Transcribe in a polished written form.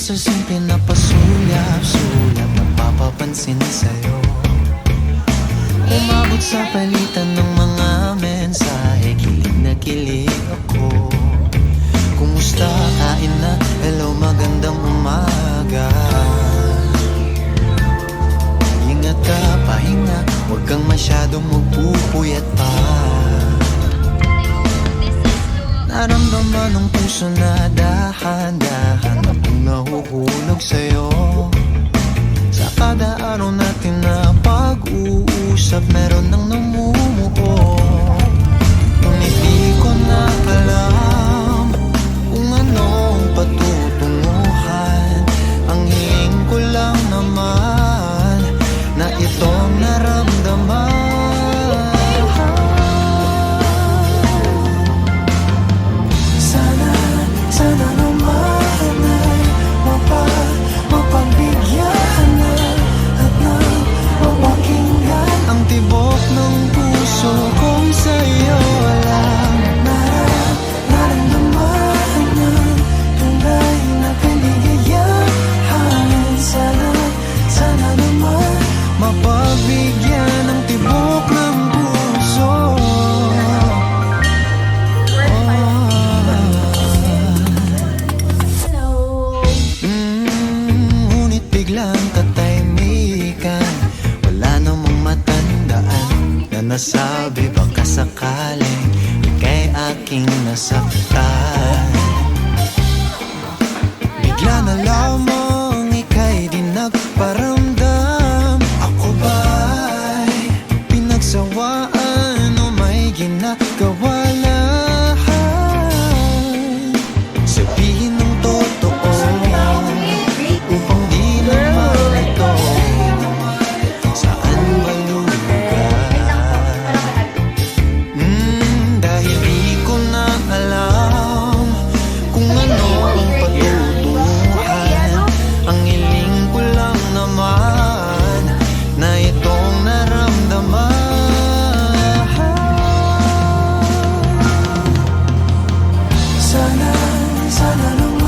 sa simple na pasulyap-sulyap, napapapansin sa'yo. Umabot sa palitan ng mga mensahe, kilig na kilig ako. Kumusta, kain na, hello, magandang umaga. Ingat ka, pahinga, huwag kang masyadong magpupuyat pa. Naramdaman ng puso na dahan-dahan akong nahuhulog sa'yo. Sa kada araw natin na pag-uusap, meron nang namumuo. Ngunit di ko na alam kung anong patutunguhan. Ang hiling ko lang naman na itong naramdaman. Sana naman ay mapagbigyan na at nang mapakinggan ang tibok ng puso kong sa'yo lang naramdaman ng tunay na kaligayahan. Sana naman mapagbigyan ang tibok ng puso. Biglang katahimikan, wala namang matandaan na nasabi baka sakaling ika'y aking nasaktan. Bigla na lamang ika'y di nagparamdam. Ako ba'y pinagsawaan o may ginagawa lahat? Sabihin ng totoo upang di dahil di ko na alam kung ano ang patutunguhan. Ang hiling ko lang naman na itong naramdaman. Sana naman